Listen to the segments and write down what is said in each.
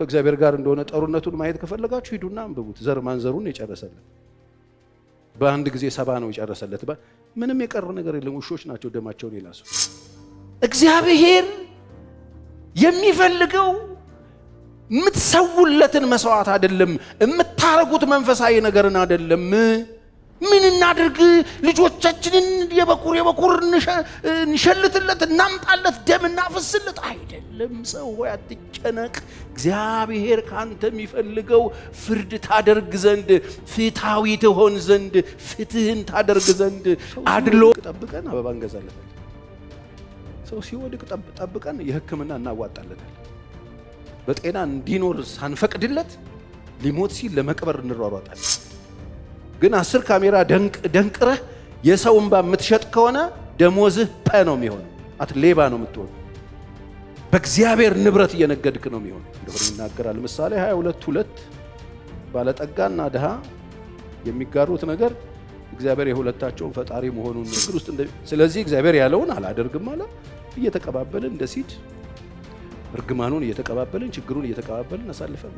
ከእግዚአብሔር ጋር እንደሆነ ጦርነቱን ማየት ከፈለጋችሁ ሂዱና አንብቡት። ዘር ማንዘሩን የጨረሰለት በአንድ ጊዜ 70 ነው የጨረሰለት። ምንም የቀረ ነገር የለም። ውሾች ናቸው ደማቸውን የላሱ። እግዚአብሔር የሚፈልገው የምትሰውለትን መስዋዕት አይደለም፣ የምታረጉት መንፈሳዊ ነገርን አይደለም። ምን እናድርግ? ልጆቻችንን የበኩር እንሸልትለት፣ እናምጣለት፣ ደም እናፍስለት አይደለም። ሰው ሆይ አትጨነቅ። እግዚአብሔር ካንተ የሚፈልገው ፍርድ ታደርግ ዘንድ፣ ፍትሃዊ ትሆን ዘንድ፣ ፍትህን ታደርግ ዘንድ። አድሎ ጠብቀን አበባ እንገዛለታለን። ሰው ሲወድቅ ጠብቀን የሕክምና እናዋጣለታለን። በጤና እንዲኖር ሳንፈቅድለት ሊሞት ሲል ለመቅበር እንሯሯጣለን። ግን 10 ካሜራ ደንቅረህ የሰው እንባ የምትሸጥ ከሆነ ደሞዝህ ነው የሚሆነው። ሌባ ነው የምትሆነው። በእግዚአብሔር ንብረት እየነገድክ ነው የሚሆነው። እንደሆነ ይናገራል ምሳሌ 22:2 ባለጠጋና ድሃ የሚጋሩት ነገር እግዚአብሔር የሁለታቸውን ፈጣሪ መሆኑን ንግር ውስጥ ስለዚህ እግዚአብሔር ያለውን አላደርግም አለ። እየተቀባበልን እንደ ሲድ እርግማኑን እየተቀባበልን ችግሩን እየተቀባበልን አሳልፈን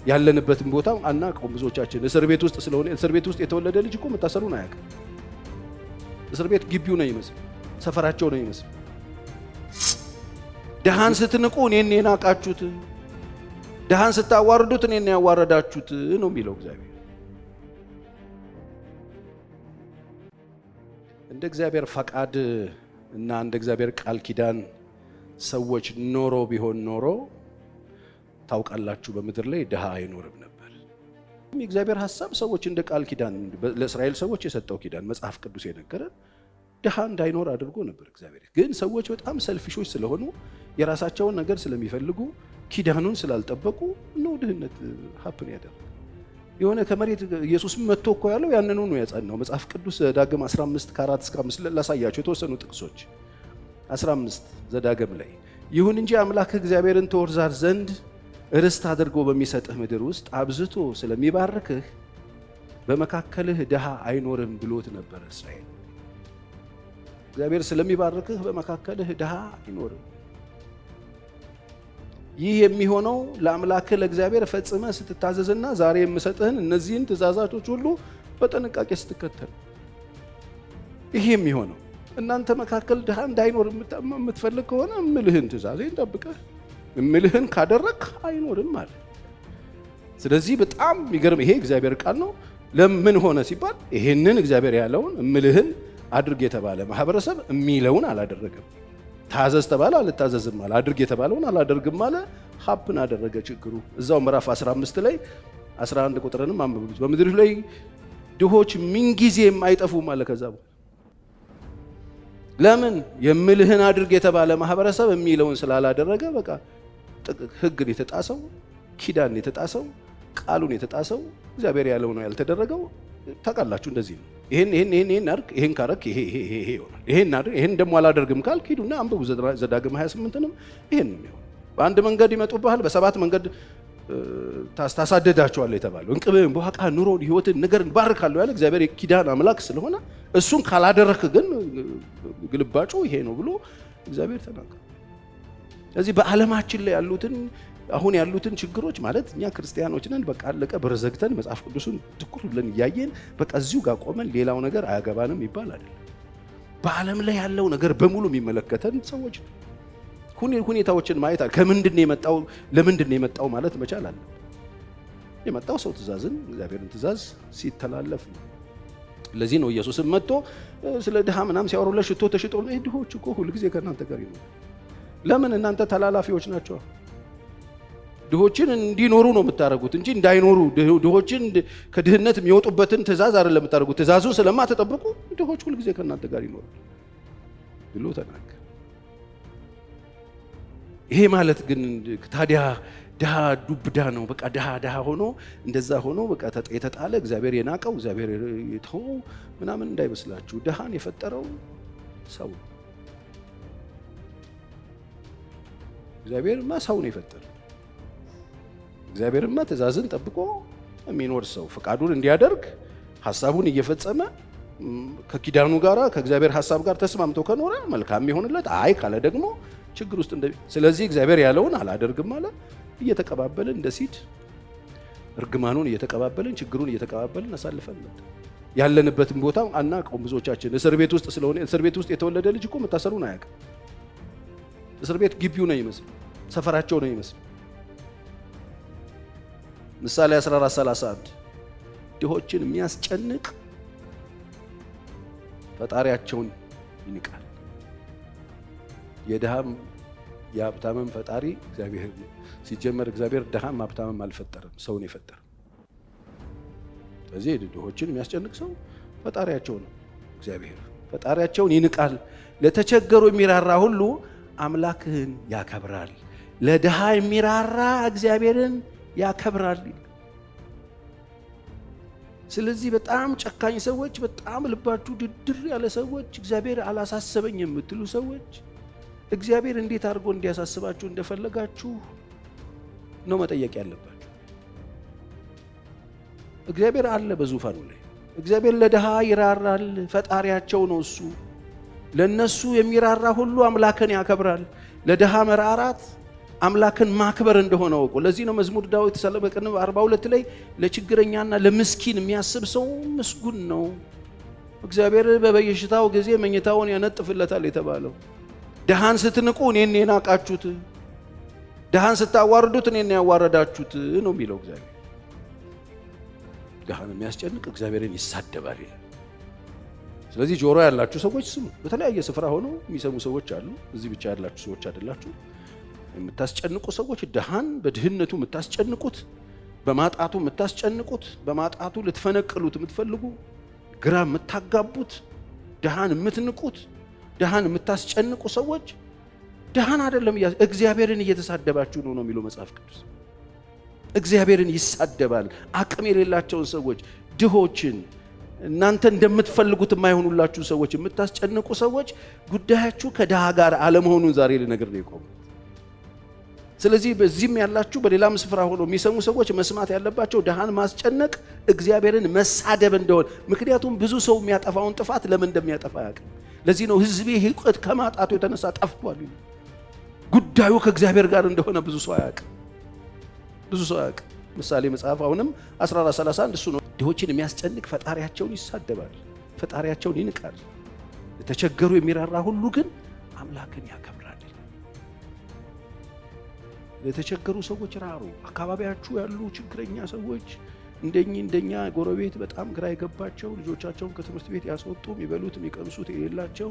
ያለንበትን ቦታ አናውቀውም። ብዙዎቻችን እስር ቤት ውስጥ ስለሆነ እስር ቤት ውስጥ የተወለደ ልጅ እኮ መታሰሩን አያውቅም። እስር ቤት ግቢው ነው ይመስል፣ ሰፈራቸው ነው ይመስል። ድሃን ስትንቁ እኔን የናቃችሁት፣ ድሃን ስታዋርዱት እኔን ያዋረዳችሁት ነው የሚለው እግዚአብሔር። እንደ እግዚአብሔር ፈቃድ እና እንደ እግዚአብሔር ቃል ኪዳን ሰዎች ኖሮ ቢሆን ኖሮ ታውቃላችሁ በምድር ላይ ድሃ አይኖርም ነበር። የእግዚአብሔር ሐሳብ ሰዎች እንደ ቃል ኪዳን ለእስራኤል ሰዎች የሰጠው ኪዳን መጽሐፍ ቅዱስ የነገረን ድሃ እንዳይኖር አድርጎ ነበር እግዚአብሔር። ግን ሰዎች በጣም ሰልፊሾች ስለሆኑ የራሳቸውን ነገር ስለሚፈልጉ ኪዳኑን ስላልጠበቁ ነው ድህነት ሀፕን ያደረገ። የሆነ ከመሬት ኢየሱስ መጥቶ እኮ ያለው ያንኑ ነው ያጸናው። መጽሐፍ ቅዱስ ዘዳግም 15:4-5 ላሳያቸው የተወሰኑ ጥቅሶች 15 ዘዳግም ላይ ይሁን እንጂ አምላክ እግዚአብሔርን ትወርሳት ዘንድ ርስት አድርጎ በሚሰጥህ ምድር ውስጥ አብዝቶ ስለሚባርክህ በመካከልህ ድሃ አይኖርም ብሎት ነበር እስራኤል። እግዚአብሔር ስለሚባርክህ በመካከልህ ድሃ አይኖርም። ይህ የሚሆነው ለአምላክህ ለእግዚአብሔር ፈጽመህ ስትታዘዝና ዛሬ የምሰጥህን እነዚህን ትእዛዛቶች ሁሉ በጥንቃቄ ስትከተል። ይህ የሚሆነው እናንተ መካከል ድሃ እንዳይኖር የምትፈልግ ከሆነ እምልህን ትእዛዜን ጠብቀህ እምልህን ካደረክ አይኖርም ማለት። ስለዚህ በጣም የሚገርም ይሄ እግዚአብሔር ቃል ነው። ለምን ሆነ ሲባል ይሄንን እግዚአብሔር ያለውን እምልህን አድርግ የተባለ ማህበረሰብ የሚለውን አላደረገም። ታዘዝ ተባለ አልታዘዝም አለ። አድርግ የተባለውን አላደርግም አለ። ሀፕን አደረገ ችግሩ። እዛው ምዕራፍ 15 ላይ 11 ቁጥርንም አንብቡት። በምድር ላይ ድሆች ምንጊዜም አይጠፉም አለ። ከዛ ለምን የምልህን አድርግ የተባለ ማህበረሰብ የሚለውን ስላላደረገ በቃ ህግን የተጣሰው፣ ኪዳን የተጣሰው፣ ቃሉን የተጣሰው፣ እግዚአብሔር ያለው ነው ያልተደረገው። ታውቃላችሁ እንደዚህ ነው። ይሄን አድርግ፣ ይሄን ካረክ ይሄ ይሆናል። ይሄን አድርግ፣ ይሄን ደግሞ አላደርግም ካልክ ሂዱና አንብቡ ዘዳግም 28ንም ይሄን ነው የሚሆነው። በአንድ መንገድ ይመጡብሃል፣ በ7 መንገድ ታሳደዳቸዋለህ የተባለው እንቅብህን፣ በዋቃ ኑሮን፣ ህይወትን፣ ነገርን ባርካለሁ ያለ እግዚአብሔር የኪዳን አምላክ ስለሆነ እሱን ካላደረክ ግን ግልባጩ ይሄ ነው ብሎ እግዚአብሔር ተናገረ። ስለዚህ በዓለማችን ላይ አሁን ያሉትን ችግሮች ማለት እኛ ክርስቲያኖች ነን፣ በቃ አለቀ በረዘግተን መጽሐፍ ቅዱስን ትኩር ብለን እያየን በቃ እዚሁ ጋር ቆመን ሌላው ነገር አያገባንም ይባል አይደለም። በዓለም ላይ ያለው ነገር በሙሉ የሚመለከተን ሰዎች ሁኔታዎችን ማየት አለ። ከምንድን ነው የመጣው ለምንድን ነው የመጣው ማለት መቻል አለ። የመጣው ሰው ትእዛዝን እግዚአብሔርን ትእዛዝ ሲተላለፍ ነው። ለዚህ ነው ኢየሱስም መጥቶ ስለ ድሃ ምናምን ሲያወሩለት ሽቶ ተሽጦ ድሆች እኮ ሁልጊዜ ከእናንተ ጋር ይኖራሉ። ለምን? እናንተ ተላላፊዎች ናቸው። ድሆችን እንዲኖሩ ነው የምታደርጉት እንጂ እንዳይኖሩ ድሆችን ከድህነት የሚወጡበትን ትእዛዝ አይደለም የምታደርጉት። ትእዛዙን ስለማትጠብቁ ድሆች ሁልጊዜ ከእናንተ ጋር ይኖራሉ ብሎ ተናገረ። ይሄ ማለት ግን ታዲያ ድሃ ዱብዳ ነው። በቃ ድሃ ሆኖ እንደዛ ሆኖ በቃ የተጣለ እግዚአብሔር የናቀው እግዚአብሔር የተወው ምናምን እንዳይመስላችሁ። ድሃን የፈጠረው ሰው እግዚአብሔርማ ሰው ነው የፈጠረው። እግዚአብሔርማ ትእዛዝን ጠብቆ የሚኖር ሰው ፈቃዱን እንዲያደርግ ሐሳቡን እየፈጸመ ከኪዳኑ ጋራ ከእግዚአብሔር ሐሳብ ጋር ተስማምቶ ከኖረ መልካም ይሆንለት። አይ ካለ ደግሞ ችግር ውስጥ ስለዚህ እግዚአብሔር ያለውን አላደርግም አለ። እየተቀባበልን እንደ ሲድ እርግማኑን እየተቀባበልን ችግሩን እየተቀባበልን አሳልፈን ያለንበትን ቦታ አናውቀውም። ብዙዎቻችን እስር ቤት ውስጥ ስለሆነ እስር ቤት ውስጥ የተወለደ ልጅ እኮ መታሰሩን አያውቅም። እስር ቤት ግቢው ነው ይመስል፣ ሰፈራቸው ነው ይመስል። ምሳሌ 14:31 ድሆችን የሚያስጨንቅ ፈጣሪያቸውን ይንቃል። የድሃም የሀብታምም ፈጣሪ እግዚአብሔር ነው። ሲጀመር እግዚአብሔር ድሃም ሀብታምም አልፈጠረም፣ ሰውን የፈጠረ። ስለዚህ ድሆችን የሚያስጨንቅ ሰው ፈጣሪያቸው ነው እግዚአብሔር። ፈጣሪያቸውን ይንቃል። ለተቸገሩ የሚራራ ሁሉ አምላክህን ያከብራል። ለድሃ የሚራራ እግዚአብሔርን ያከብራል። ስለዚህ በጣም ጨካኝ ሰዎች፣ በጣም ልባችሁ ድድር ያለ ሰዎች፣ እግዚአብሔር አላሳሰበኝ የምትሉ ሰዎች እግዚአብሔር እንዴት አድርጎ እንዲያሳስባችሁ እንደፈለጋችሁ ነው መጠየቅ ያለባችሁ። እግዚአብሔር አለ በዙፋኑ ላይ። እግዚአብሔር ለድሃ ይራራል፣ ፈጣሪያቸው ነው እሱ። ለነሱ የሚራራ ሁሉ አምላክን ያከብራል። ለድሃ መራራት አምላክን ማክበር እንደሆነ ወቁ። ለዚህ ነው መዝሙር ዳዊት በቅንፍ 42 ላይ ለችግረኛና ለምስኪን የሚያስብ ሰው ምስጉን ነው፣ እግዚአብሔር በበሽታው ጊዜ መኝታውን ያነጥፍለታል የተባለው። ድሃን ስትንቁ እኔን የናቃችሁት፣ ድሃን ስታዋርዱት እኔን ያዋረዳችሁት ነው የሚለው እግዚአብሔር። ድሃን የሚያስጨንቅ እግዚአብሔርን ይሳደባል ይላል። ስለዚህ ጆሮ ያላችሁ ሰዎች ስሙ። በተለያየ ስፍራ ሆነው የሚሰሙ ሰዎች አሉ። እዚህ ብቻ ያላችሁ ሰዎች አይደላችሁ። የምታስጨንቁ ሰዎች ድሃን በድህነቱ የምታስጨንቁት፣ በማጣቱ የምታስጨንቁት፣ በማጣቱ ልትፈነቅሉት የምትፈልጉ፣ ግራ የምታጋቡት፣ ድሃን የምትንቁት፣ ድሃን የምታስጨንቁ ሰዎች ድሃን አይደለም እግዚአብሔርን እየተሳደባችሁ ነው የሚለው መጽሐፍ ቅዱስ። እግዚአብሔርን ይሳደባል። አቅም የሌላቸውን ሰዎች፣ ድሆችን፣ እናንተ እንደምትፈልጉት የማይሆኑላችሁ ሰዎች የምታስጨንቁ ሰዎች ጉዳያችሁ ከድሃ ጋር አለመሆኑን ዛሬ ልነግር ነው የቆመው። ስለዚህ በዚህም ያላችሁ በሌላም ስፍራ ሆኖ የሚሰሙ ሰዎች መስማት ያለባቸው ድሃን ማስጨነቅ እግዚአብሔርን መሳደብ እንደሆነ። ምክንያቱም ብዙ ሰው የሚያጠፋውን ጥፋት ለምን እንደሚያጠፋ አያውቅም። ለዚህ ነው ሕዝቤ ዕውቀት ከማጣቱ የተነሳ ጠፍቷል። ጉዳዩ ከእግዚአብሔር ጋር እንደሆነ ብዙ ሰው አያውቅም። ብዙ ሰው አያውቅም። ምሳሌ መጽሐፍ አሁንም 14:31 እሱ ነው። ድሆችን የሚያስጨንቅ ፈጣሪያቸውን ይሳደባል፣ ፈጣሪያቸውን ይንቃል። ለተቸገሩ የሚራራ ሁሉ ግን አምላክን ያከብራል። ለተቸገሩ ሰዎች ራሩ። አካባቢያችሁ ያሉ ችግረኛ ሰዎች፣ እንደኛ ጎረቤት በጣም ግራ የገባቸው ልጆቻቸውን ከትምህርት ቤት ያስወጡ የሚበሉት የሚቀምሱት የሌላቸው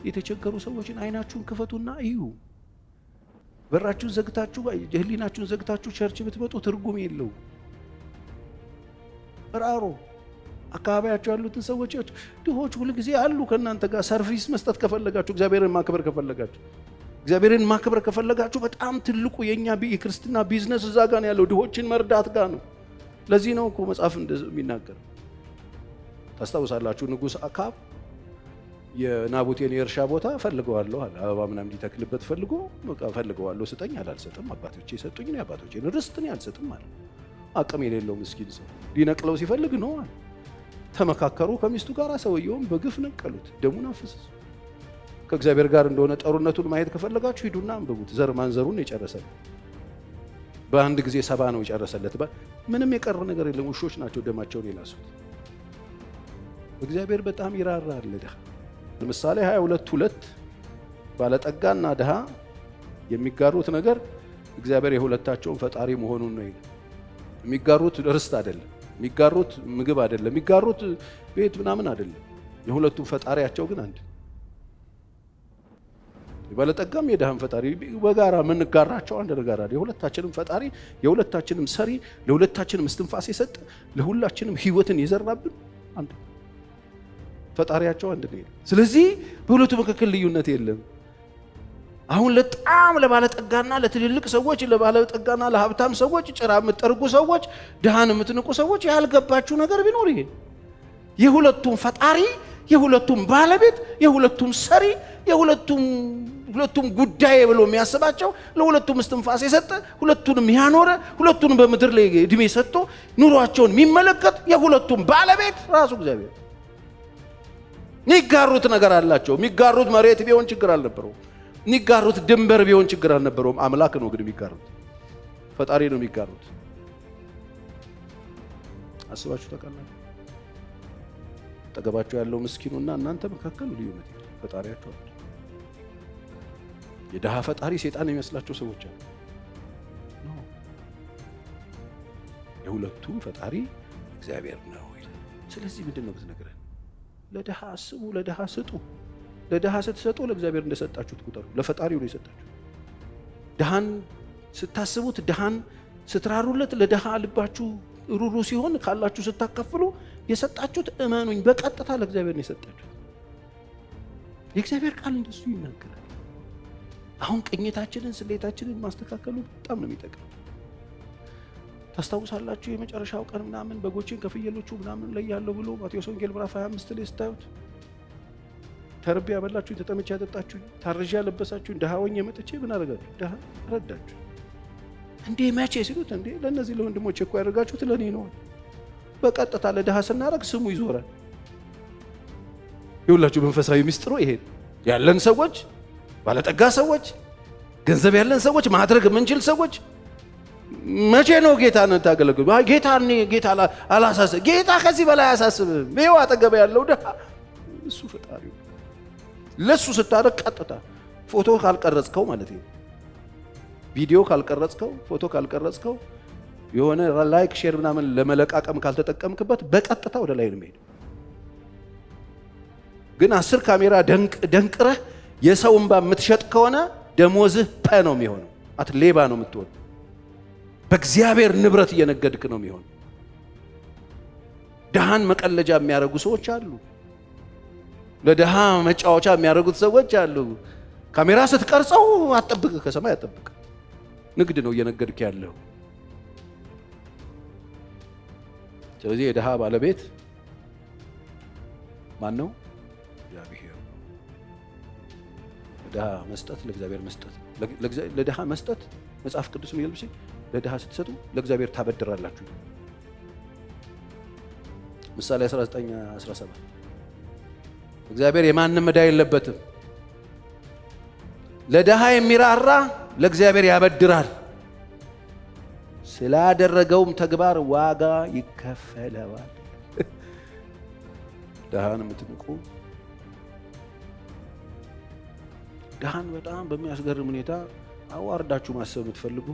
የተቸገሩ ሰዎችን አይናችሁን ክፈቱና እዩ። በራችሁን ዘግታችሁ ህሊናችሁን ዘግታችሁ ቸርች ብትመጡ ትርጉም የለው። ራሩ። አካባቢያችሁ ያሉትን ሰዎች ድሆች ሁሉ ጊዜ አሉ ከእናንተ ጋር ሰርቪስ መስጠት ከፈለጋችሁ፣ እግዚአብሔርን ማክበር ከፈለጋችሁ እግዚአብሔርን ማክበር ከፈለጋችሁ በጣም ትልቁ የኛ የክርስትና ቢዝነስ እዛ ጋር ነው ያለው፣ ድሆችን መርዳት ጋር ነው። ለዚህ ነው እኮ መጽሐፍ እንደሚናገር ታስታውሳላችሁ። ንጉሥ አካብ የናቡቴን የእርሻ ቦታ ፈልገዋለሁ አለ። አበባ ምናምን እንዲተክልበት ፈልጎ በቃ ፈልገዋለሁ፣ ስጠኝ አላልሰጥም፣ አባቶቼ የሰጡኝ ነው አባቶቼን ርስት ነው አልሰጥም አለ። አቅም የሌለው ምስኪን ሰው ሊነቅለው ሲፈልግ ነው አለ። ተመካከሩ ከሚስቱ ጋር፣ ሰውየውን በግፍ ነቀሉት፣ ደሙን አፈሰሱ። ከእግዚአብሔር ጋር እንደሆነ ጦርነቱን ማየት ከፈለጋችሁ ሂዱና አንብቡት። ዘር ማንዘሩን የጨረሰለት በአንድ ጊዜ 70 ነው የጨረሰለት። ምንም የቀረ ነገር የለም። ውሾች ናቸው ደማቸውን የላሱት። እግዚአብሔር በጣም ይራራል ለድሃ። ለምሳሌ 22:2 ባለጠጋና ድሃ የሚጋሩት ነገር እግዚአብሔር የሁለታቸውን ፈጣሪ መሆኑን ነው። የሚጋሩት ርስት አይደለም፣ የሚጋሩት ምግብ አይደለም፣ የሚጋሩት ቤት ምናምን አይደለም። የሁለቱም ፈጣሪያቸው ግን አንድ። የባለጠጋም የድሃም ፈጣሪ በጋራ የምንጋራቸው አንድ ነገር አለ። የሁለታችንም ፈጣሪ፣ የሁለታችንም ሰሪ፣ ለሁለታችንም እስትንፋስ የሰጠ፣ ለሁላችንም ህይወትን የዘራብን አንድ ፈጣሪያቸው አንድ ነው። ስለዚህ በሁለቱ መካከል ልዩነት የለም። አሁን በጣም ለባለጠጋና ለትልልቅ ሰዎች፣ ለባለጠጋና ለሀብታም ሰዎች፣ ጭራ የምትጠርጉ ሰዎች፣ ድሃን የምትንቁ ሰዎች ያልገባችሁ ነገር ቢኖር ይሄ የሁለቱም ፈጣሪ፣ የሁለቱም ባለቤት፣ የሁለቱም ሰሪ፣ የሁለቱም ጉዳይ ብሎ የሚያስባቸው፣ ለሁለቱም እስትንፋስ የሰጠ፣ ሁለቱንም ያኖረ፣ ሁለቱንም በምድር ላይ እድሜ ሰጥቶ ኑሯቸውን የሚመለከት የሁለቱም ባለቤት ራሱ እግዚአብሔር። የሚጋሩት ነገር አላቸው። የሚጋሩት መሬት ቢሆን ችግር አልነበረውም። የሚጋሩት ድንበር ቢሆን ችግር አልነበረውም። አምላክ ነው ግን የሚጋሩት። ፈጣሪ ነው የሚጋሩት። አስባችሁ ታውቃላችሁ? አጠገባችሁ ያለው ምስኪኑና እናንተ መካከል ልዩነት የለም። ፈጣሪያችሁ አለ። የድሃ ፈጣሪ ሰይጣን የሚመስላቸው ሰዎች አሉ። የሁለቱም ፈጣሪ እግዚአብሔር ነው። ስለዚህ ምንድን ነው ብትነግረን? ለድሃ አስቡ፣ ለድሃ ስጡ። ለድሃ ስትሰጡ ለእግዚአብሔር እንደሰጣችሁት ቁጠሩ። ለፈጣሪው ነው የሰጣችሁት። ድሃን ስታስቡት፣ ድሃን ስትራሩለት፣ ለድሃ ልባችሁ ሩሩ ሲሆን ካላችሁ ስታካፍሉ የሰጣችሁት እመኑኝ በቀጥታ ለእግዚአብሔር ነው የሰጣችሁት። የእግዚአብሔር ቃል እንደሱ ይናገራል። አሁን ቅኝታችንን ስሌታችንን ማስተካከሉ በጣም ነው የሚጠቅም። ታስታውሳላችሁ የመጨረሻው ቀን ምናምን በጎችን ከፍየሎቹ ምናምን ላይ ያለው ብሎ ማቴዎስ ወንጌል ምዕራፍ 25 ላይ ስታዩት ተርቤ ያበላችሁኝ፣ ተጠምቼ ያጠጣችሁኝ፣ ታርዤ ያለበሳችሁኝ፣ ድሃ ሆኜ መጥቼ ምን አደረጋችሁ? ድሃ ረዳችሁ። እንዴ መቼ ሲሉት እንዴ ለእነዚህ ለወንድሞቼ እኮ ያደርጋችሁት ለእኔ ነው። በቀጥታ ለድሃ ስናደርግ ስሙ ይዞራል። ይሁላችሁ መንፈሳዊ ሚስጥሩ ይሄ ያለን ሰዎች፣ ባለጠጋ ሰዎች፣ ገንዘብ ያለን ሰዎች፣ ማድረግ የምንችል ሰዎች መቼ ነው ጌታን ታገለግሉ? ጌታ አላሳስብ። ጌታ ከዚህ በላይ አያሳስብም። ይኸው አጠገብ ያለው ድሃ እሱ ፈጣሪው። ለሱ ስታደርግ ቀጥታ ፎቶ ካልቀረጽከው ማለት ነው፣ ቪዲዮ ካልቀረጽከው፣ ፎቶ ካልቀረጽከው፣ የሆነ ላይክ ሼር ምናምን ለመለቃቀም ካልተጠቀምክበት በቀጥታ ወደ ላይ ነው የሚሄድ። ግን 10 ካሜራ ደንቅረህ የሰው እንባ የምትሸጥ ከሆነ ደሞዝህ ነው የሚሆነው። ሌባ ነው የምትሆን። በእግዚአብሔር ንብረት እየነገድክ ነው የሚሆን። ድሃን መቀለጃ የሚያደርጉ ሰዎች አሉ። ለድሃ መጫወቻ የሚያደርጉት ሰዎች አሉ። ካሜራ ስትቀርጸው አጠብቅ፣ ከሰማይ አጠብቅ። ንግድ ነው እየነገድክ ያለው። ስለዚህ የድሃ ባለቤት ማን ነው? እግዚአብሔር። ለድሃ መስጠት ለእግዚአብሔር መስጠት። ለድሃ መስጠት መጽሐፍ ቅዱስ የሚልብሽ ለድሃ ስትሰጡ ለእግዚአብሔር ታበድራላችሁ። ምሳሌ 19:17 እግዚአብሔር የማንም ዕዳ የለበትም፣ ለድሃ የሚራራ ለእግዚአብሔር ያበድራል፣ ስላደረገውም ተግባር ዋጋ ይከፈለዋል። ድሃን የምትንቁ፣ ድሃን በጣም በሚያስገርም ሁኔታ አዋርዳችሁ ማሰብ የምትፈልጉ፣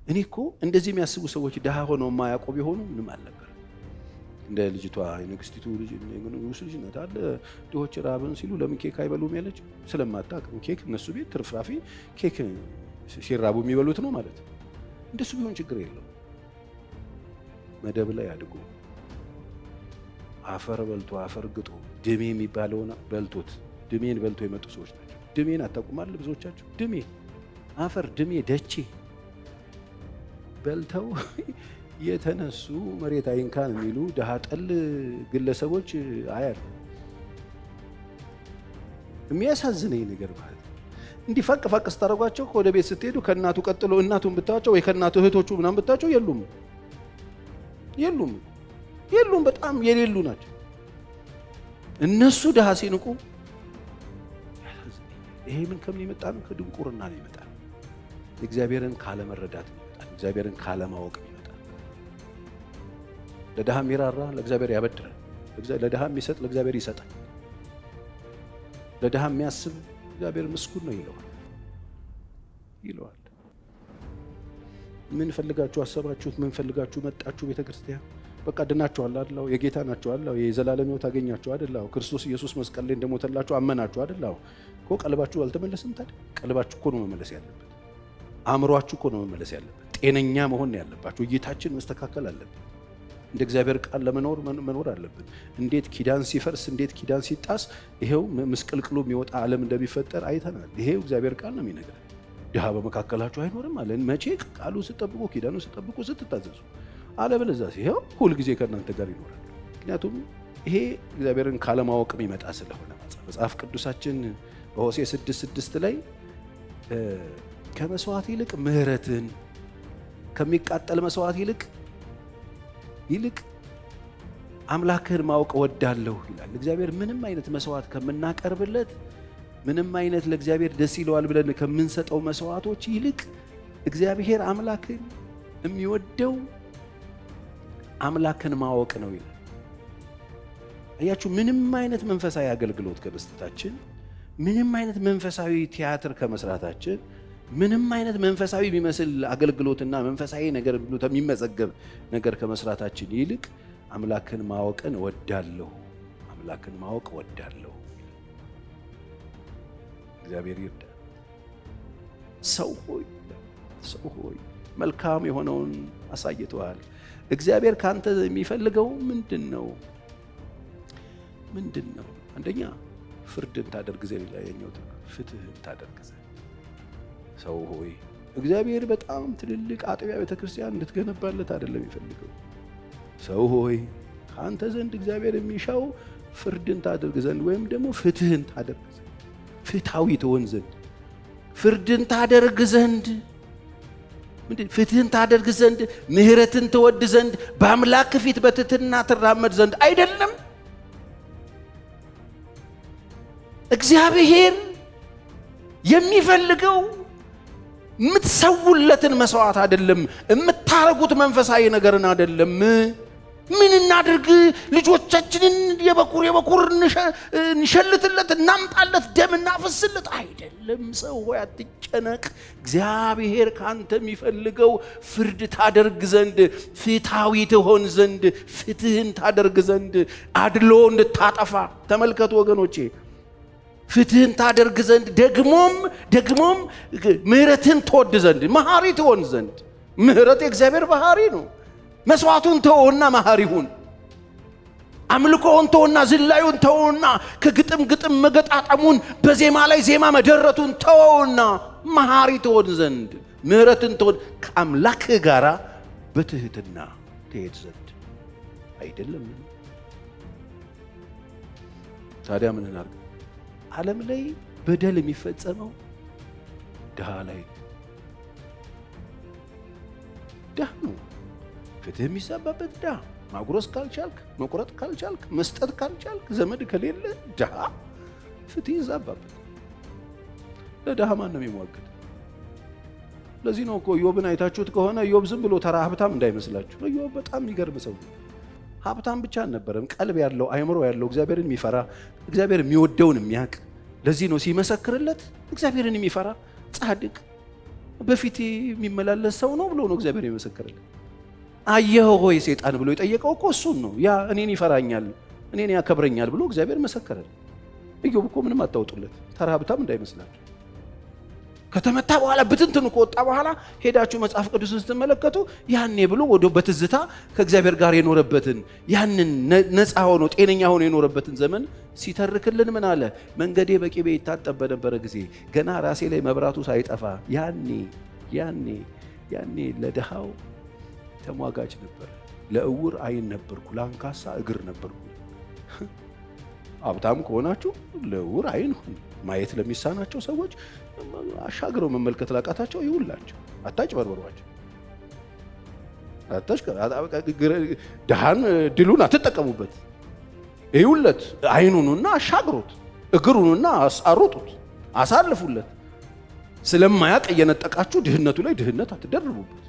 እኔ እኮ እንደዚህ የሚያስቡ ሰዎች ድሃ ሆነው የማያውቁ ቢሆኑ ምንም አልነበር። እንደ ልጅቷ የንግስቲቱ ልጅ ንጉስ ልጅ ናት አለ። ድሆች ራብን ሲሉ ለምን ኬክ አይበሉም ያለች ስለማታውቅ፣ ኬክ እነሱ ቤት ትርፍራፊ ኬክ ሲራቡ የሚበሉት ነው ማለት። እንደሱ ቢሆን ችግር የለው። መደብ ላይ አድጎ አፈር በልቶ አፈር ግጦ ድሜ የሚባለውን በልቶት ድሜን በልቶ የመጡ ሰዎች ናቸው። ድሜን አታውቁማል ብዙዎቻችሁ። ድሜ አፈር ድሜ ደቼ በልተው የተነሱ መሬት አይንካን የሚሉ ድሃ ጠል ግለሰቦች አያል። የሚያሳዝነኝ ነገር ማለት እንዲህ ፈቅ ፈቅ ስታደርጓቸው ወደ ቤት ስትሄዱ ከእናቱ ቀጥሎ እናቱን ብታዋቸው ወይ ከእናቱ እህቶቹ ምናምን ብታዋቸው የሉም። በጣም የሌሉ ናቸው። እነሱ ድሃ ሲንቁ ይሄ ምን ከምን የመጣ ነው? ከድንቁርና ነው የመጣ። እግዚአብሔርን ካለመረዳት ነው የመጣ። እግዚአብሔርን ካለማወቅ ነው የመጣ። ለድሃ የሚራራ ለእግዚአብሔር ያበድራል። ለድሃ የሚሰጥ ለእግዚአብሔር ይሰጣል። ለድሃ የሚያስብ እግዚአብሔር ምስጉን ነው ይለዋል። ምን ፈልጋችሁ አሰባችሁት? ምን ፈልጋችሁ መጣችሁ? ቤተክርስቲያን በቃ ድናችኋል አይደል? የጌታ ናችሁ አይደል? የዘላለም ሕይወት አገኛችሁ አይደል? ክርስቶስ ኢየሱስ መስቀል ላይ እንደሞተላችሁ አመናችሁ አይደል? እኮ ቀልባችሁ አልተመለሰም። ታዲያ ቀልባችሁ እኮ ነው መመለስ ያለበት። አእምሯችሁ እኮ ነው መመለስ ያለበት። ጤነኛ መሆን ያለባችሁ። እይታችን መስተካከል አለበት። እንደ እግዚአብሔር ቃል መኖር አለብን። እንዴት ኪዳን ሲፈርስ፣ እንዴት ኪዳን ሲጣስ፣ ይሄው ምስቅልቅሉ የሚወጣ ዓለም እንደሚፈጠር አይተናል። ይሄው እግዚአብሔር ቃል ነው የሚነግረን። ድሃ በመካከላችሁ አይኖርም አለ። መቼ? ቃሉ ስጠብቁ፣ ኪዳኑ ስጠብቁ፣ ስትታዘዙ። አለበለዚያ ይሄው ሁልጊዜ ከእናንተ ጋር ይኖራል። ምክንያቱም ይሄ እግዚአብሔርን ካለማወቅ የሚመጣ ስለሆነ መጽሐፍ ቅዱሳችን በሆሴዕ 6:6 ላይ ከመስዋዕት ይልቅ ምሕረትን ከሚቃጠል መስዋዕት ይልቅ አምላክህን ማወቅ እወዳለሁ ይላል። እግዚአብሔር ምንም አይነት መስዋዕት ከምናቀርብለት፣ ምንም አይነት ለእግዚአብሔር ደስ ይለዋል ብለን ከምንሰጠው መስዋዕቶች ይልቅ እግዚአብሔር አምላክን የሚወደው አምላክን ማወቅ ነው ይላል። አያችሁ፣ ምንም አይነት መንፈሳዊ አገልግሎት ከመስጠታችን፣ ምንም አይነት መንፈሳዊ ቲያትር ከመስራታችን፣ ምንም አይነት መንፈሳዊ የሚመስል አገልግሎትና መንፈሳዊ ነገር ብሎ የሚመዘገብ ነገር ከመስራታችን ይልቅ አምላክን ማወቅን እወዳለሁ፣ አምላክን ማወቅ እወዳለሁ። እግዚአብሔር ይርዳ። ሰው ሆይ መልካም የሆነውን አሳይተዋል። እግዚአብሔር ካንተ የሚፈልገው ምንድነው? አንደኛ ፍርድን ታደርግ ዘንድ ያየኛው ፍትህን ታደርግ ዘንድ። ሰው ሆይ እግዚአብሔር በጣም ትልልቅ አጥቢያ ቤተክርስቲያን እንድትገነባለት አይደለም የሚፈልገው። ሰው ሆይ ካንተ ዘንድ እግዚአብሔር የሚሻው ፍርድን ታደርግ ዘንድ ወይም ደግሞ ፍትህን ታደርግ ዘንድ፣ ፍትሃዊ ትሆን ዘንድ፣ ፍርድን ታደርግ ዘንድ፣ ፍትህን ታደርግ ዘንድ፣ ምህረትን ትወድ ዘንድ፣ በአምላክ ፊት በትህትና ትራመድ ዘንድ አይደለም። እግዚአብሔር የሚፈልገው የምትሰውለትን መስዋዕት አይደለም፣ የምታረጉት መንፈሳዊ ነገርን አይደለም። ምን እናድርግ? ልጆቻችንን የበኩር እንሸልትለት፣ እናምጣለት፣ ደም እናፈስለት አይደለም። ሰው ሆይ አትጨነቅ። እግዚአብሔር ካንተ የሚፈልገው ፍርድ ታደርግ ዘንድ፣ ፍትሃዊ ትሆን ዘንድ፣ ፍትህን ታደርግ ዘንድ፣ አድሎ እንድታጠፋ። ተመልከቱ ወገኖቼ፣ ፍትህን ታደርግ ዘንድ፣ ደግሞም ምህረትን ትወድ ዘንድ፣ መሐሪ ትሆን ዘንድ። ምህረት የእግዚአብሔር ባህሪ ነው። መስዋዕቱን ተወውና መሐሪ ሁን። አምልኮውን ተወውና ዝላዩን ተወውና ከግጥም መገጣጠሙን በዜማ ላይ ዜማ መደረቱን ተወውና መሐሪ ትሆን ዘንድ፣ ምህረትን ትወድ፣ ከአምላክህ ጋር በትህትና ትሄድ ዘንድ አይደለም። ታዲያ ምን እናድርግ? ዓለም ላይ በደል የሚፈጸመው ድሃ ላይ ድሃ ነው። ፍትህ የሚዛባበት ድሃ። ማጉረስ ካልቻልክ፣ መቁረጥ ካልቻልክ፣ መስጠት ካልቻልክ፣ ዘመድ ከሌለ ድሃ ፍትህ ይዛባበት። ለድሃ ማን ነው የሚሟገት? ለዚህ ነው እኮ ኢዮብን አይታችሁት ከሆነ ኢዮብ ዝም ብሎ ተራ ሀብታም እንዳይመስላችሁ። ኢዮብ በጣም የሚገርም ሰው ነው። ሀብታም ብቻ አልነበረም፣ ቀልብ ያለው፣ አይምሮ ያለው፣ እግዚአብሔርን የሚፈራ፣ እግዚአብሔር የሚወደውን የሚያውቅ። ለዚህ ነው ሲመሰክርለት እግዚአብሔርን የሚፈራ ጻድቅ በፊቴ የሚመላለስ ሰው ነው ብሎ ነው እግዚአብሔር የመሰከረለት። አየኸው ሆይ ሰይጣን ብሎ የጠየቀው እኮ እሱን ነው። ያ እኔን ይፈራኛል፣ እኔን ያከብረኛል ብሎ እግዚአብሔር መሰከረለት። ኢዮብ እኮ ምንም አታውጡለት፣ ተራ ሀብታም እንዳይመስላችሁ። ከተመታ በኋላ ብትንትን ከወጣ በኋላ ሄዳችሁ መጽሐፍ ቅዱስን ስትመለከቱ ያኔ ብሎ ወደ በትዝታ ከእግዚአብሔር ጋር የኖረበትን ያንን ነፃ ሆኖ ጤነኛ ሆኖ የኖረበትን ዘመን ሲተርክልን ምን አለ? መንገዴ በቂቤ ይታጠብ በነበረ ጊዜ ገና ራሴ ላይ መብራቱ ሳይጠፋ ያኔ ለድሃው ተሟጋች ነበር፣ ለእውር አይን ነበርኩ፣ ለአንካሳ እግር ነበርኩ። ሀብታም ከሆናችሁ ለእውር አይን ሁኑ። ማየት ለሚሳናቸው ሰዎች አሻግረው መመልከት ላቃታቸው ይውላቸው። አታጭበርበሯቸው። ድሃን ድሉን አትጠቀሙበት። ይውለት አይኑንና አሻግሩት፣ እግሩንና አሩጡት፣ አሳልፉለት። ስለማያቅ እየነጠቃችሁ ድህነቱ ላይ ድህነት አትደርቡበት።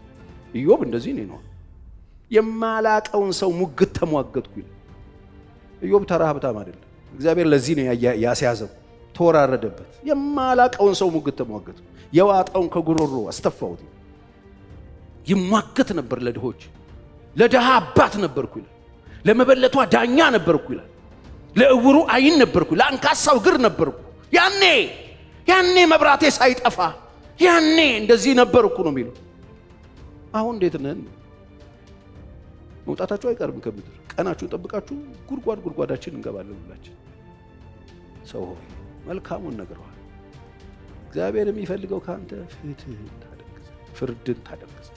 ኢዮብ እንደዚህ ነው። የማላቀውን ሰው ሙግት ተሟገጥኩ ይላል። ኢዮብ ተራ ሀብታም አይደለም። እግዚአብሔር ለዚህ ነው ያስያዘው። ተወራረደበት። የማላቀውን ሰው ሙግት ተሟገጥኩ፣ የዋጣውን ከጉሮሮ አስተፋሁት። ይሟገት ነበር ለድሆች። ለድሃ አባት ነበርኩ ይላል። ለመበለቷ ዳኛ ነበርኩ ይላል። ለእውሩ አይን ነበርኩ፣ ለአንካሳው እግር ነበርኩ። ያኔ መብራቴ ሳይጠፋ ያኔ እንደዚህ ነበርኩ ነው የሚለው። አሁን እንዴት ነን? መውጣታችሁ አይቀርም ከምድር። ቀናችሁን ጠብቃችሁ ጉድጓዳችን እንገባለን ሁላችን። ሰው ሆይ መልካሙን ነግረዋል። እግዚአብሔር የሚፈልገው ካንተ ፍትህን ታደርግ ዘንድ፣ ፍርድን ታደርግ ዘንድ።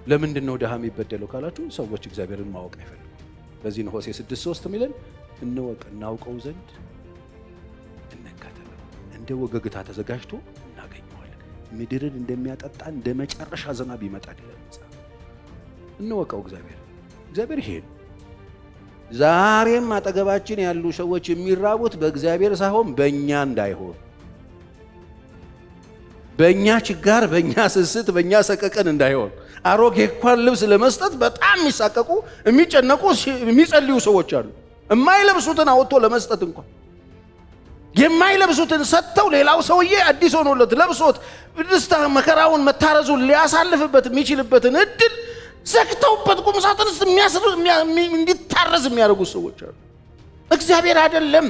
ለምንድን ነው ድሃ የሚበደለው ካላችሁ፣ ሰዎች እግዚአብሔርን ማወቅ አይፈልጉም። ለዚህ ነው ሆሴዕ 6:3 የሚለን እንወቅ እናውቀው ዘንድ እንከተለው፣ እንደ ወገግታ ተዘጋጅቶ እናገኘዋለን። ምድርን እንደሚያጠጣ እንደ መጨረሻ ዝናብ ይመጣል ይላል መጽሐፍ። እንወቀው እግዚአብሔር ይሄ ነው። ዛሬም አጠገባችን ያሉ ሰዎች የሚራቡት በእግዚአብሔር ሳይሆን በእኛ እንዳይሆን፣ በእኛ ችጋር፣ በእኛ ስስት፣ በእኛ ሰቀቀን እንዳይሆን አሮጌ እንኳን ልብስ ለመስጠት በጣም የሚሳቀቁ የሚጨነቁ የሚጸልዩ ሰዎች አሉ። የማይለብሱትን አውጥቶ ለመስጠት እንኳን የማይለብሱትን ሰጥተው ሌላው ሰውዬ አዲስ ሆኖለት ለብሶት ደስታ መከራውን መታረዙን ሊያሳልፍበት የሚችልበትን እድል ዘግተውበት ቁም ሳጥን ውስጥ እንዲታረዝ የሚያደርጉ ሰዎች አሉ። እግዚአብሔር አይደለም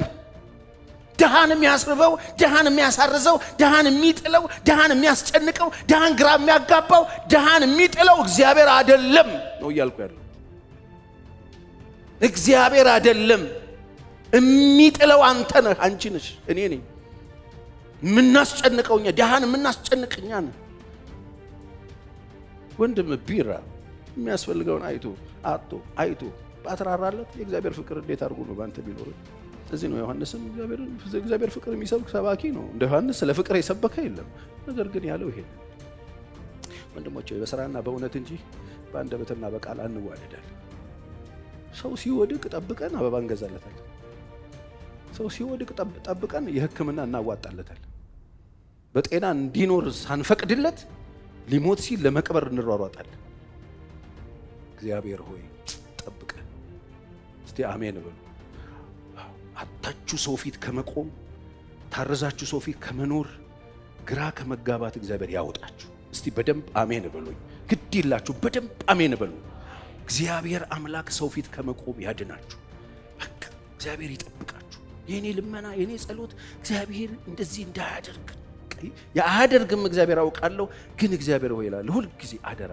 ድሃን የሚያስርበው፣ ድሃን የሚያሳርዘው፣ ድሃን የሚጥለው፣ ድሃን የሚያስጨንቀው፣ ድሃን ግራ የሚያጋባው፣ ድሃን የሚጥለው እግዚአብሔር አይደለም ነው እያልኩ ያለው። እግዚአብሔር አይደለም። የሚጥለው አንተ ነህ፣ አንቺ ነሽ፣ እኔ ነኝ። የምናስጨንቀው እኛ፣ ድሃን የምናስጨንቅኛ ነን። ወንድም ቢራ የሚያስፈልገውን አይቶ ባትራራለት የእግዚአብሔር ፍቅር እንዴት አድርጎ ነው ባንተ ቢኖር? ስለዚህ ነው ዮሐንስም እግዚአብሔር ፍቅር የሚሰብክ ሰባኪ ነው። እንደ ዮሐንስ ስለ ፍቅር የሰበከ የለም። ነገር ግን ያለው ይሄ ወንድሞቼ በስራና በእውነት እንጂ በአንደበትና በቃል አንዋደዳለን። ሰው ሲወድቅ ጠብቀን አበባ እንገዛለታለን። ሰው ሲወድቅ ጠብቀን የሕክምና እናዋጣለታለን። በጤና እንዲኖር ሳንፈቅድለት ሊሞት ሲል ለመቅበር እንሯሯጣለን። እግዚአብሔር ሆይ ጠብቀን። እስቲ አሜን በሉ። አጣችሁ ሰው ፊት ከመቆም ታረዛችሁ ሰው ፊት ከመኖር ግራ ከመጋባት እግዚአብሔር ያወጣችሁ። እስቲ በደንብ አሜን በሉኝ። ግድ ይላችሁ በደንብ አሜን በሉ። እግዚአብሔር አምላክ ሰው ፊት ከመቆም ያድናችሁ። በቃ እግዚአብሔር ይጠብቃችሁ። የኔ ልመና የኔ ጸሎት እግዚአብሔር እንደዚህ እንዳያደርግ ያደርግም እግዚአብሔር አውቃለሁ። ግን እግዚአብሔር ሆይ እላለሁ ሁሉ ጊዜ አደራ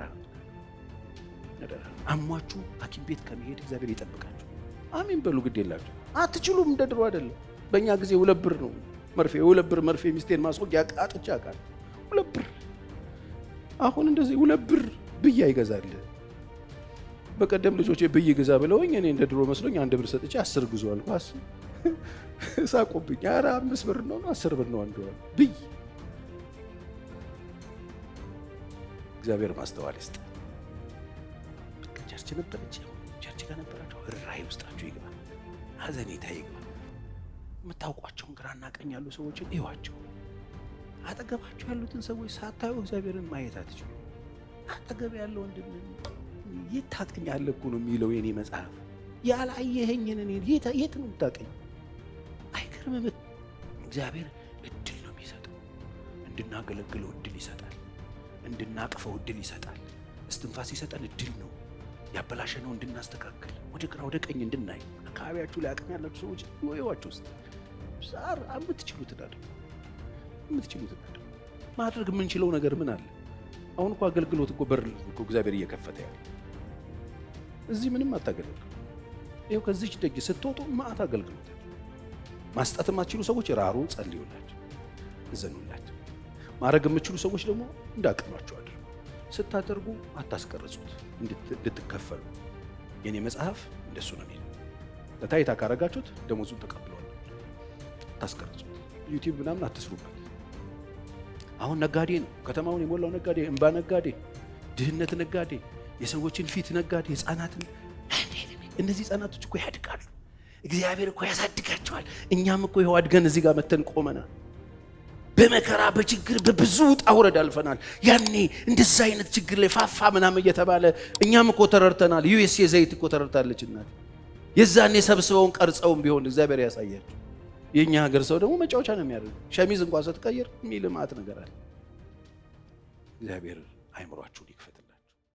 አሟችሁ ሐኪም ቤት ከመሄድ እግዚአብሔር ይጠብቃችሁ። አሜን በሉ። ግድ የላችሁ አትችሉም። እንደ ድሮ አይደለም። በእኛ ጊዜ 2 ብር ነው መርፌ። 2 ብር መርፌ ሚስቴን ማስወጊያ አጥቻ አውቃለሁ። 2 ብር። አሁን እንደዚህ 2 ብር ብይ አይገዛል። በቀደም ልጆቼ ብይ ግዛ ብለውኝ እኔ እንደ ድሮ መስሎኝ 1 ብር ሰጥቼ 10 ግዙ አልኩ። ሳቆብኝ። ኧረ 5 ብር ነው 10 ብር ነው አንዱ ብይ። እግዚአብሔር ማስተዋል ይስጥ። ቸርች ነበረች፣ ቸርች ጋር ነበራችሁ፣ ራእይ ውስጣችሁ ይግባ፣ ሐዘኔታ ይግባ። የምታውቋቸውን ግራና ቀኝ ያሉ ሰዎችን እዩዋቸው። አጠገባችሁ ያሉትን ሰዎች ሳታዩ እግዚአብሔርን ማየት አትችሉ። አጠገብ ያለው ወንድም የት ታውቀኛለህ እኮ ነው የሚለው የኔ መጽሐፍ። ያላየኸኝን እኔ የት ነው የምታውቀኝ? አይገርምም? እግዚአብሔር እድል ነው የሚሰጠው። እንድናገለግለው እድል ይሰጣል። እንድናቅፈው እድል ይሰጣል። እስትንፋስ ይሰጠን እድል ነው። ያበላሸነው እንድናስተካክል፣ ወደ ግራ ወደ ቀኝ እንድናይ። አካባቢያችሁ ላይ አቅም ያላችሁ ሰዎች ወይዋችሁ ውስጥ ዛር የምትችሉትን አድርጉ። ማድረግ የምንችለው ነገር ምን አለ? አሁን እኮ አገልግሎት እኮ በር እኮ እግዚአብሔር እየከፈተ ያለ። እዚህ ምንም አታገልግሉ። ይኸው ከዚች ደጅ ስትወጡ ማአት አገልግሎት። ማስጠት የማትችሉ ሰዎች ራሩ፣ ጸልዩላቸው፣ እዘኑላቸው። ማድረግ የምትችሉ ሰዎች ደግሞ እንዳቅማችሁ አድርጉ። ስታደርጉ አታስቀርጹት፣ እንድትከፈሉ። የኔ መጽሐፍ እንደሱ ነው የሚለው። ለታይታ ካረጋችሁት ደሞዙን ተቀብሏል። አታስቀርጹት። ዩቲዩብ ምናምን አትስሩበት። አሁን ነጋዴ ነው ከተማውን የሞላው ነጋዴ፣ እንባ ነጋዴ፣ ድህነት ነጋዴ፣ የሰዎችን ፊት ነጋዴ፣ ህፃናትን። እነዚህ ህፃናቶች እኮ ያድጋሉ፣ እግዚአብሔር እኮ ያሳድጋቸዋል። እኛም እኮ ይኸው አድገን እዚህ ጋር መተን ቆመናል። በመከራ በችግር በብዙ ውጣ ውረድ አልፈናል። ያኔ እንደዛ አይነት ችግር ላይ ፋፋ ምናምን እየተባለ እኛም እኮ ተረርተናል። ዩኤስኤ ዘይት እኮ ተረርታለች እናት። የዛኔ ሰብስበውን ቀርጸውን ቢሆን እግዚአብሔር ያሳያቸው። የኛ ሀገር ሰው ደግሞ መጫወቻ ነው የሚያደርገው። ሸሚዝ እንኳን ስትቀይር የሚል ማት ነገር አለ። እግዚአብሔር አይምሯችሁን ይክፈትላችሁ።